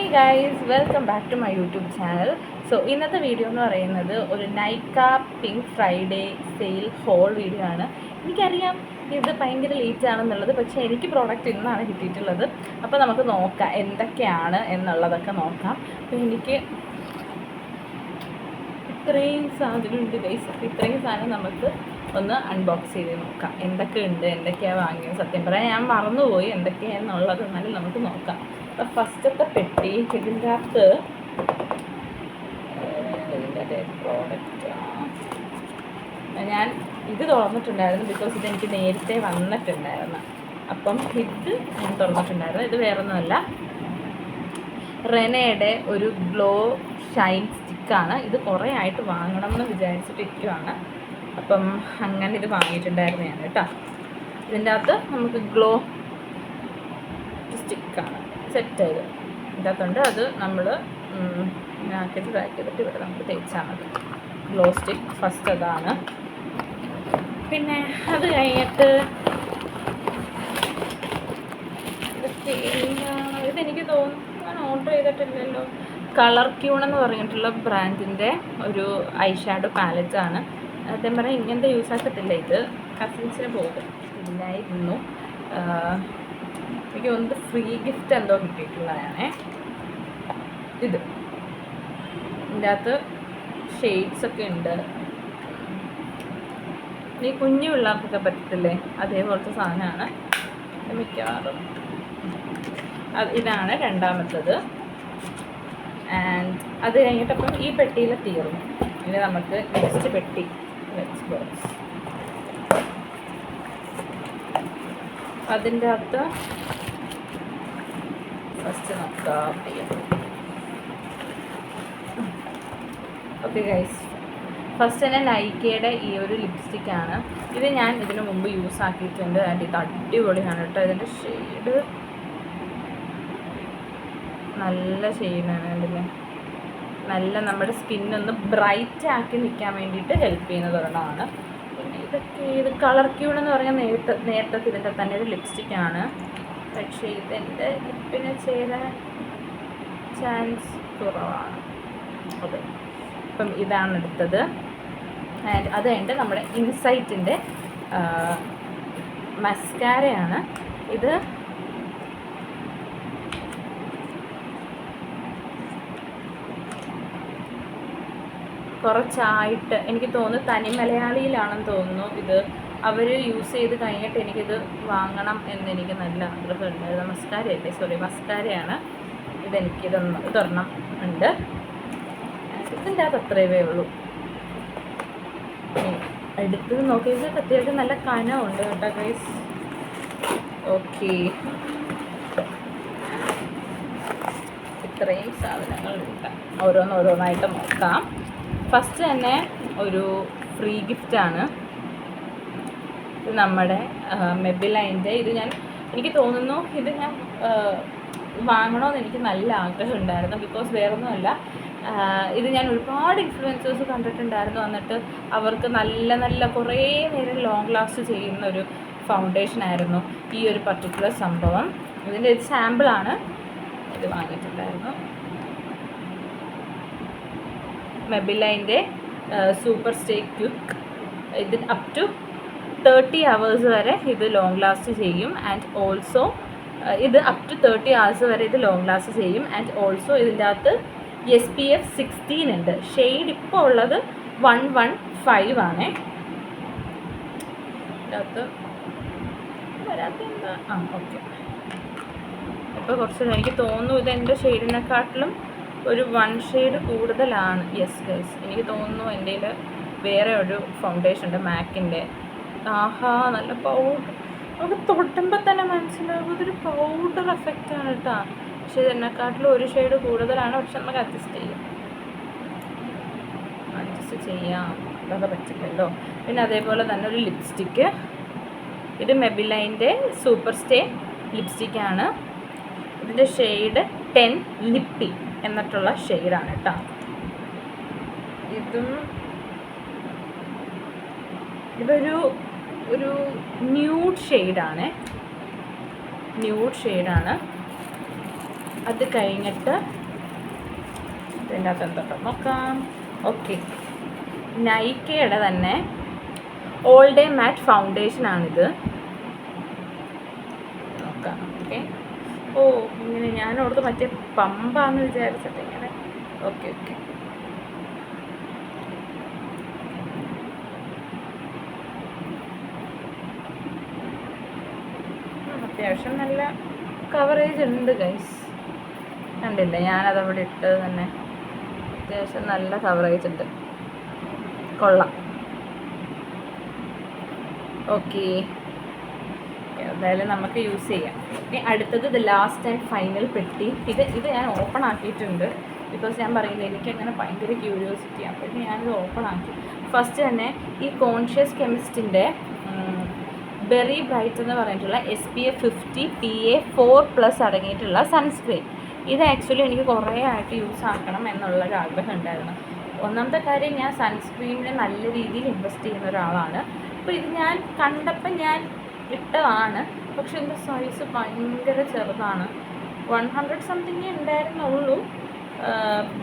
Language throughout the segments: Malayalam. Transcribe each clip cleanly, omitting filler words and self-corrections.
Hey guys, welcome back to my YouTube channel. So ഇന്നത്തെ വീഡിയോ എന്ന് പറയുന്നത് ഒരു Nykaa pink Friday sale whole video ആണ്. എനിക്കറിയാം ഇത് ഭയങ്കര ലേറ്റ് ആണെന്നുള്ളത്, പക്ഷേ എനിക്ക് പ്രോഡക്റ്റ് ഇന്നാണ് കിട്ടിയിട്ടുള്ളത്. അപ്പോൾ നമുക്ക് നോക്കാം എന്തൊക്കെയാണ് എന്നുള്ളതൊക്കെ നോക്കാം. അപ്പോൾ എനിക്ക് ഇത്രയും സാധനമുണ്ട് ഗൈസ്. അപ്പോൾ ഇത്രയും സാധനം നമുക്ക് ഒന്ന് അൺബോക്സ് ചെയ്ത് നോക്കാം എന്തൊക്കെയാണ് വാങ്ങിയത്. സത്യം പറയാൻ ഞാൻ മറന്നുപോയി എന്തൊക്കെയാണെന്നുള്ളത്, എന്നാലും നമുക്ക് നോക്കാം. അപ്പോൾ ഫസ്റ്റത്തെ പെട്ടി ഇതിൻ്റെ അകത്ത് പ്രോഡക്റ്റ് ഞാൻ ഇത് തുറന്നിട്ടുണ്ടായിരുന്നു, ബിക്കോസ് ഇതെനിക്ക് നേരത്തെ വന്നിട്ടുണ്ടായിരുന്നു. അപ്പം ഇത് ഞാൻ തുറന്നിട്ടുണ്ടായിരുന്നു. ഇത് വേറൊന്നുമല്ല, റെനയുടെ ഒരു ഗ്ലോ ഷൈൻ സ്റ്റിക്കാണ്. ഇത് കുറേ ആയിട്ട് വാങ്ങണം എന്ന് വിചാരിച്ചിട്ടിരിക്കുവാണ്. അപ്പം അങ്ങനെ ഇത് വാങ്ങിയിട്ടുണ്ടായിരുന്നു ഞാൻ കേട്ടോ. ഇതിൻ്റെ അകത്ത് നമുക്ക് ഗ്ലോ സ്റ്റിക്കാണ് സെറ്റ് ചെയ്ത് ഇതിൻ്റെ അകത്തുണ്ട്. അത് നമ്മൾ ആക്കിയിട്ട് പാക്ക് ചെയ്തിട്ട് ഇവിടെ നമുക്ക് തേച്ചാൽ മതി. ഗ്ലോ സ്റ്റിക്ക് ഫസ്റ്റ് അതാണ്. പിന്നെ അത് കഴിഞ്ഞിട്ട് ഇതെനിക്ക് തോന്നുന്നു ഞാൻ ഓർഡർ ചെയ്തിട്ടില്ലല്ലോ. കളർ ക്യൂൺ എന്ന് പറഞ്ഞിട്ടുള്ള ബ്രാൻഡിൻ്റെ ഒരു ഐ ഷാഡോ പാലറ്റാണ്. അതേ പറഞ്ഞാൽ ഇങ്ങനത്തെ യൂസ് ആക്കത്തില്ല. ഇത് കസിൻസിന് പോകില്ലായിരുന്നു. എനിക്ക് തോന്നുന്നത് ഫ്രീ ഗിഫ്റ്റ് എന്തോ കിട്ടിയിട്ടുള്ളതാണ് ഇത്. ഇതിൻ്റെ അകത്ത് ഷെയ്ഡ്സൊക്കെ ഉണ്ട്. ഈ കുഞ്ഞു പിള്ളേർക്കൊക്കെ പറ്റത്തില്ലേ, അതേപോലത്തെ സാധനമാണ് മിക്കവാറും. ഇതാണ് രണ്ടാമത്തത്. ആൻഡ് അത് കഴിഞ്ഞിട്ടപ്പം ഈ പെട്ടിയിൽ തീർന്നു. ഇനി നമുക്ക് നെക്സ്റ്റ് പെട്ടി ബോക്സ്. അതിൻ്റെ അകത്ത് ഫസ്റ്റ് നോക്കാം. ഓക്കെ ഗൈസ്, ഫസ്റ്റ് തന്നെ നൈക്കയുടെ ഈ ഒരു ലിപ്സ്റ്റിക്കാണ്. ഇത് ഞാൻ ഇതിനു മുമ്പ് യൂസ് ആക്കിയിട്ടുണ്ട്. ആൻഡ് ഇത് അടിപൊളിയാണ് കേട്ടോ. ഇതിൻ്റെ ഷെയ്ഡ് നല്ല ഷെയ്ഡാണ്. അതിൻ്റെ നല്ല നമ്മുടെ സ്കിന്നൊന്ന് ബ്രൈറ്റ് ആക്കി നിൽക്കാൻ വേണ്ടിയിട്ട് ഹെൽപ്പ് ചെയ്യുന്നത് ഒരെണ്ണമാണ്. പിന്നെ ഇത് കളർ ക്യൂൺ എന്ന് പറഞ്ഞാൽ നേരത്തെ ഇതിൻ്റെ തന്നെ ഒരു ലിപ്സ്റ്റിക്കാണ്. പക്ഷേ ഇതെൻ്റെ ലിപ്പിന് ചേരാൻ ചാൻസ് കുറവാണ്. അതെ, അപ്പം ഇതാണ് എടുത്തത്. ആൻഡ് അത് കഴിഞ്ഞിട്ട് നമ്മുടെ ഇൻസൈറ്റിൻ്റെ മസ്കാരയാണ്. ഇത് കുറച്ചായിട്ട് എനിക്ക് തോന്നുന്നു തനി മലയാളിയിലാണെന്ന് തോന്നുന്നു ഇത് അവർ യൂസ് ചെയ്ത് കഴിഞ്ഞിട്ട് എനിക്കിത് വാങ്ങണം എന്നെനിക്ക് നല്ല ആഗ്രഹം ഉണ്ടായിരുന്നു. മസ്കാരയാണ്. ഇതൊരെണ്ണം ഉണ്ട്. ഇതിൻ്റെ അകത്ത് അത്രയേ ഉള്ളൂ. എടുത്തത് നോക്കിയത് അത്യാവശ്യം നല്ല കനമുണ്ട് കേട്ടോ ഗൈസ്. ഓക്കെ, ഇത്രയും സാധനങ്ങളുണ്ട്. ഓരോന്നായിട്ട് നോക്കാം. ഫസ്റ്റ് തന്നെ ഒരു ഫ്രീ ഗിഫ്റ്റാണ്. ഇത് നമ്മുടെ മെബിലൈൻ്റെ. ഇത് എനിക്ക് തോന്നുന്നു ഇത് ഞാൻ വാങ്ങണമെന്ന് എനിക്ക് നല്ല ആഗ്രഹം ഉണ്ടായിരുന്നു. ബിക്കോസ് വേറൊന്നുമല്ല, ഇത് ഞാൻ ഒരുപാട് ഇൻഫ്ലുവൻസേഴ്സ് കണ്ടിട്ടുണ്ടായിരുന്നു. എന്നിട്ട് അവർക്ക് നല്ല കുറേ നേരം ലോങ് ലാസ്റ്റ് ചെയ്യുന്ന ഒരു ഫൗണ്ടേഷനായിരുന്നു ഈ ഒരു പർട്ടിക്കുലർ സംഭവം. ഇതിൻ്റെ ഒരു സാമ്പിളാണ് ഇത് വാങ്ങിയിട്ടുണ്ടായിരുന്നു. മെബിലൈൻ്റെ സൂപ്പർ സ്റ്റേ ക്വിക്ക്. ഇത് അപ് ടു 30 hours വരെ ഇത് ലോങ് ലാസ്റ്റ് ചെയ്യും. ആൻഡ് ഓൾസോ ഇത് അപ് ടു 30 hours വരെ ഇത് ലോങ് ലാസ്റ്റ് ചെയ്യും. ആൻഡ് ഓൾസോ ഇതിൻ്റെ അകത്ത് SPF 16 ഉണ്ട്. ഷെയ്ഡ് ഇപ്പോൾ ഉള്ളത് 115 ആണ്. ഇതിൻ്റെ അകത്ത് വരാത്തെന്താ? ഓക്കെ, ഇപ്പോൾ കുറച്ച് എനിക്ക് തോന്നുന്നു ഇത് എൻ്റെ ഷെയ്ഡിനെക്കാട്ടിലും ഒരു 1 ഷെയ്ഡ് കൂടുതലാണ്. യെസ് ഗൈസ്, എനിക്ക് തോന്നുന്നു എൻ്റെ വേറെ ഒരു ഫൗണ്ടേഷൻ ഉണ്ട് മാക്കിൻ്റെ. ആഹാ, നല്ല പൗഡർ. നമുക്ക് തൊട്ടുമ്പോൾ തന്നെ മനസ്സിലാവും ഇതൊരു പൗഡർ എഫക്റ്റാണ് കേട്ടോ. പക്ഷേ ഇതിനെക്കാട്ടിലും 1 ഷെയ്ഡ് കൂടുതലാണ്. പക്ഷെ നമുക്ക് അഡ്ജസ്റ്റ് ചെയ്യാം, അതൊക്കെ പറ്റില്ലല്ലോ. പിന്നെ അതേപോലെ തന്നെ ഒരു ലിപ്സ്റ്റിക്ക്. ഇത് മെബിലൈൻ്റെ സൂപ്പർ സ്റ്റേ ലിപ്സ്റ്റിക്കാണ്. ഇതിൻ്റെ ഷെയ്ഡ് 10 ലിപ്പി എന്നിട്ടുള്ള ഷെയ്ഡാണ് കേട്ടോ. ഇതൊരു ന്യൂഡ് ഷെയ്ഡാണ്. അത് കഴിഞ്ഞിട്ട് ഇതിൻ്റെ അകത്ത് എന്തോ നോക്കാം. ഓക്കെ, നൈക്കയുടെ തന്നെ ഓൾ ഡേ മാറ്റ് ഫൗണ്ടേഷനാണിത്. നോക്കാം. ഓക്കെ, ഓ ഇങ്ങനെ ഞാനോടത്ത് മറ്റേ പമ്പാന്ന് വിചാരിച്ചിട്ട് ഇങ്ങനെ. ഓക്കെ ഓക്കെ, അത്യാവശ്യം നല്ല കവറേജ് ഉണ്ട് ഗൈസ്. കണ്ടില്ലേ, ഞാനതവിടെ ഇട്ടത് തന്നെ അത്യാവശ്യം നല്ല കവറേജ് ഉണ്ട്, കൊള്ളാം. ഓക്കെ, എന്തായാലും നമുക്ക് യൂസ് ചെയ്യാം. ഇനി അടുത്തത് ഇത് ലാസ്റ്റ് ആൻഡ് ഫൈനൽ പെട്ടി. ഇത് ഞാൻ ഓപ്പൺ ആക്കിയിട്ടുണ്ട്, ബിക്കോസ് ഞാൻ പറയുന്നത് എനിക്കങ്ങനെ ഭയങ്കര ക്യൂരിയോസിറ്റിയാണ്. അപ്പോൾ ഞാനിത് ഓപ്പൺ ആക്കി. ഫസ്റ്റ് തന്നെ ഈ കോൺഷ്യസ് കെമിസ്റ്റിൻ്റെ ബെറി ബ്രൈറ്റ് എന്ന് പറഞ്ഞിട്ടുള്ള SPF 50 PA4+ അടങ്ങിയിട്ടുള്ള സൺസ്ക്രീൻ. ഇത് ആക്ച്വലി എനിക്ക് കുറേ ആയിട്ട് യൂസ് ആക്കണം എന്നുള്ളൊരു ആഗ്രഹം ഉണ്ടായിരുന്നു. ഒന്നാമത്തെ കാര്യം, ഞാൻ സൺസ്ക്രീനിൽ നല്ല രീതിയിൽ ഇൻവെസ്റ്റ് ചെയ്യുന്ന ഒരാളാണ്. അപ്പോൾ ഇത് ഞാൻ കണ്ടപ്പോൾ ഞാൻ ഇട്ടതാണ്. പക്ഷെ ഇതിൻ്റെ സൈസ് ഭയങ്കര ചെറുതാണ്. 100 സംതിങ് ഉണ്ടായിരുന്നുള്ളൂ,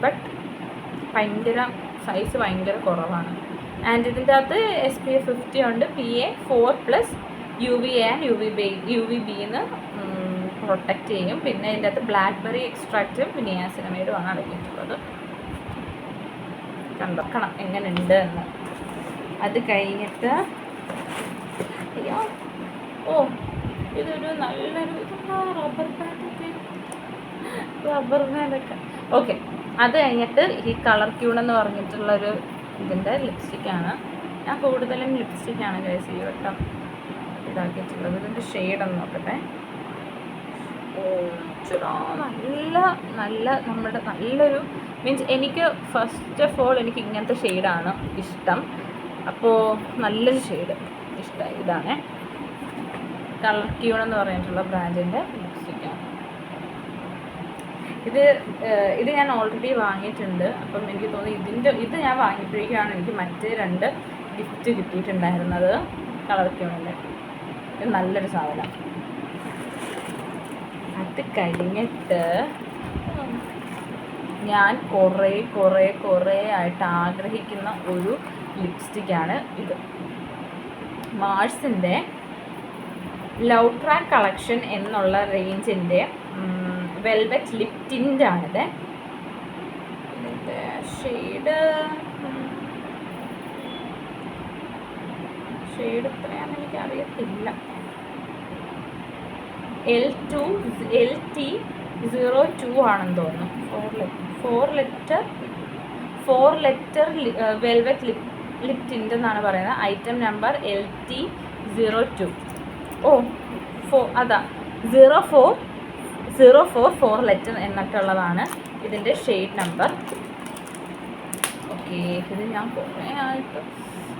ബട്ട് ഭയങ്കര സൈസ് ഭയങ്കര കുറവാണ്. ആൻഡ് ഇതിൻ്റെ അകത്ത് SPF 50 ഉണ്ട്, PA4+, UVA and UVB protect ചെയ്യും. പിന്നെ ഇതിൻ്റെ അകത്ത് ബ്ലാക്ക്ബെറി എക്സ്ട്രാക്റ്റും നിയാസിനമൈഡുമാണ് അടങ്ങിയിട്ടുള്ളത്. കണ്ടോക്കണം എങ്ങനെയുണ്ട് എന്ന്. അത് കഴിഞ്ഞിട്ട് അയ്യോ, ഓ ഇതൊരു നല്ലൊരു റബ്ബർ ബാൻഡൊക്കെ. ഓക്കെ, അത് കഴിഞ്ഞിട്ട് ഈ കളർ ക്യൂൺ എന്ന് പറഞ്ഞിട്ടുള്ളൊരു ഇതിൻ്റെ ലിപ്സ്റ്റിക്കാണ്. ഞാൻ കൂടുതലും ലിപ്സ്റ്റിക്കാണ് ഗൈസ് ഈ വട്ടം ഇതാക്കിയിട്ടുള്ളത്. ഇതിൻ്റെ ഷെയ്ഡൊന്ന് നോക്കട്ടെ. നല്ല നല്ല നമ്മുടെ നല്ലൊരു മീൻസ് എനിക്ക് ഫസ്റ്റ് ഓഫ് ഓൾ എനിക്ക് ഇങ്ങനത്തെ ഷെയ്ഡാണ് ഇഷ്ടം. അപ്പോൾ നല്ലൊരു ഷെയ്ഡ് ഇഷ്ടമായി. ഇതാണ് കളർ ക്യൂൺ എന്ന് പറഞ്ഞിട്ടുള്ള ബ്രാൻഡിൻ്റെ ലിപ്സ്റ്റിക്കാണ്. ഇത് ഞാൻ ഓൾറെഡി വാങ്ങിയിട്ടുണ്ട്. അപ്പം എനിക്ക് തോന്നി ഇത് ഞാൻ വാങ്ങിയപ്പോഴേക്കാണ് എനിക്ക് മറ്റ് 2 ഗിഫ്റ്റ് കിട്ടിയിട്ടുണ്ടായിരുന്നത് കളർ ക്യൂണിൻ്റെ. ഇത് നല്ലൊരു സാധനം. അത് കഴിഞ്ഞിട്ട് ഞാൻ കുറേ ആയിട്ട് ആഗ്രഹിക്കുന്ന ഒരു ലിപ്സ്റ്റിക്കാണ് ഇത്. മാർസിൻ്റെ ലവ് ട്രാക്ക് കളക്ഷൻ എന്നുള്ള റേഞ്ചിൻ്റെ വെൽവെറ്റ് ലിപ് ടിൻ്റാണിത്. ഇതിൻ്റെ ഷെയ്ഡ് എത്രയാണെന്ന് എനിക്കറിയത്തില്ല. LT02 ആണെന്ന് തോന്നുന്നു. 4 ലെറ്റർ വെൽവെറ്റ് ലിപ് ടിൻ്റ് എന്നാണ് പറയുന്നത്. Item number LT02. അതാ 04 ലെറ്റർ എന്നൊക്കെയുള്ളതാണ് ഇതിൻ്റെ ഷെയ്ഡ് നമ്പർ. ഓക്കെ, ഇത് ഞാൻ കുറേ ആയിട്ട്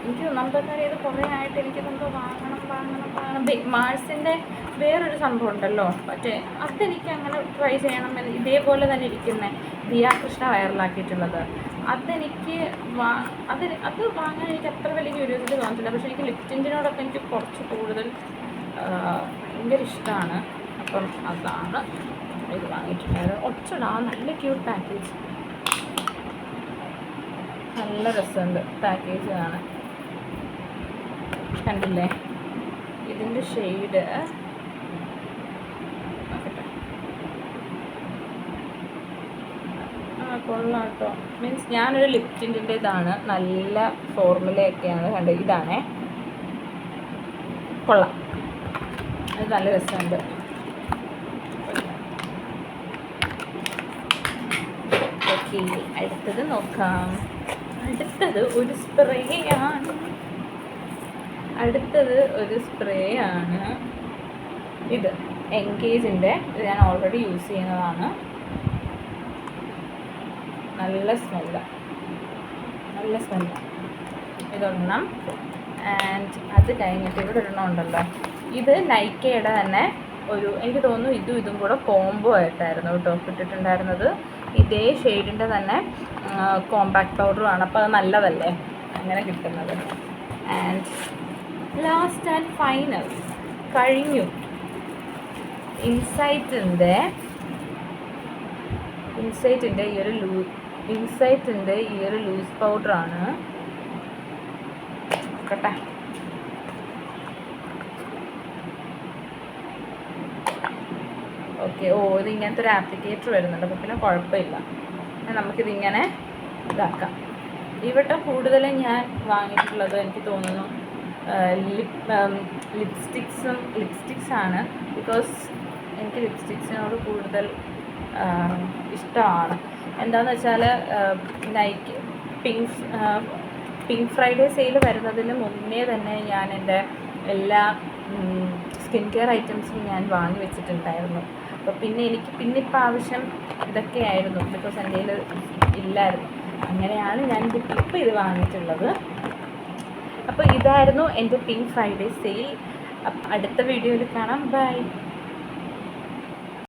എനിക്ക് ഒന്നാമത്തെ കാര്യം ഇത് കുറേ ആയിട്ട് എനിക്കിതെന്തോ വാങ്ങണം. മാർസിൻ്റെ വേറൊരു സംഭവം ഉണ്ടല്ലോ, മറ്റേ അതെനിക്ക് അങ്ങനെ ട്രൈ ചെയ്യണമെന്ന്. ഇതേപോലെ തന്നെ ഇരിക്കുന്ന ദിയ കൃഷ്ണ വൈറലാക്കിയിട്ടുള്ളത് അതെനിക്ക് അത് വാങ്ങാൻ എനിക്ക് അത്ര വലിയ ക്യൂരിയോസിറ്റി തോന്നിട്ടില്ല. പക്ഷേ എനിക്ക് ലിപ് ടിൻ്റിനോടൊക്കെ എനിക്ക് കുറച്ച് കൂടുതൽ ഭയങ്കര ഇഷ്ടമാണ്. അപ്പം അതാണ് ഇത് വാങ്ങിയിട്ടുണ്ടായത്. ഒച്ചടാ നല്ല ക്യൂട്ട് പാക്കേജ്, നല്ല രസമുണ്ട് പാക്കേജ് ആണ്. കണ്ടില്ലേ ഇതിൻ്റെ ഷെയ്ഡ് കൊള്ളാം കേട്ടോ. മീൻസ് ഞാനൊരു ലിപ് ടിൻ്റിൻ്റെ ഇതാണ്, നല്ല ഫോർമുലയൊക്കെയാണ്. കണ്ടത് ഇതാണേ, കൊള്ളാം, അത് നല്ല രസമുണ്ട്. ഓക്കെ, അടുത്തത് നോക്കാം. അടുത്തത് ഒരു സ്പ്രേ ആണ്. ഇത് എൻഗേജിൻ്റെ, ഇത് ഞാൻ ഓൾറെഡി യൂസ് ചെയ്യുന്നതാണ്. നല്ല സ്മെല്ലാണ് ഇതൊരെണ്ണം. ആൻഡ് അത് കഴിഞ്ഞിട്ട് ഇവിടെ ഒരെണ്ണം ഉണ്ടല്ലോ, ഇത് നൈക്കയുടെ തന്നെ ഒരു, എനിക്ക് തോന്നുന്നു ഇതും കൂടെ കോംബോ ആയിട്ടായിരുന്നു കേട്ടോ ഇട്ടിട്ടുണ്ടായിരുന്നത്. ഇതേ ഷെയ്ഡിൻ്റെ തന്നെ കോമ്പാക്ട് പൗഡറുമാണ്. അപ്പോൾ അത് നല്ലതല്ലേ അങ്ങനെ കിട്ടുന്നത്. ആൻഡ് ലാസ്റ്റ് ആൻഡ് ഫൈനൽ കഴിഞ്ഞു, ഇൻസൈറ്റിൻ്റെ ഇൻസൈറ്റിൻ്റെ ഈ ഒരു ലൂസ് പൗഡറാണ് കേട്ടെ. ഓക്കെ. ഇത് ഇങ്ങനത്തെ ഒരു ആപ്ലിക്കേറ്റർ വരുന്നുണ്ട്, അപ്പോൾ പിന്നെ കുഴപ്പമില്ല. നമുക്കിതിങ്ങനെ ഇതാക്കാം. ഇവിടെ കൂടുതലും ഞാൻ വാങ്ങിയിട്ടുള്ളത് എനിക്ക് തോന്നുന്നു ലിപ്സ്റ്റിക്സാണ്. ബിക്കോസ് എനിക്ക് ലിപ്സ്റ്റിക്സിനോട് കൂടുതൽ ഇഷ്ടമാണ്. എന്താണെന്ന് വെച്ചാൽ നൈക്ക് പിങ്ക് ഫ്രൈഡേ സെയിൽ വരുന്നതിന് മുന്നേ തന്നെ ഞാൻ എൻ്റെ എല്ലാ സ്കിൻ കെയർ ഐറ്റംസും ഞാൻ വാങ്ങി വെച്ചിട്ടുണ്ടായിരുന്നു. അപ്പോൾ ഇപ്പം ആവശ്യം ഇതൊക്കെയായിരുന്നു, ബിക്കോസ് എൻ്റെ കയ്യിൽ ഇല്ലായിരുന്നു. അങ്ങനെയാണ് ഞാൻ ഇപ്പോൾ ഇത് വാങ്ങിയിട്ടുള്ളത്. അപ്പോൾ ഇതായിരുന്നു എൻ്റെ പിങ്ക് ഫ്രൈഡേ സെയിൽ. അടുത്ത വീഡിയോയിൽ കാണാം. ബൈ.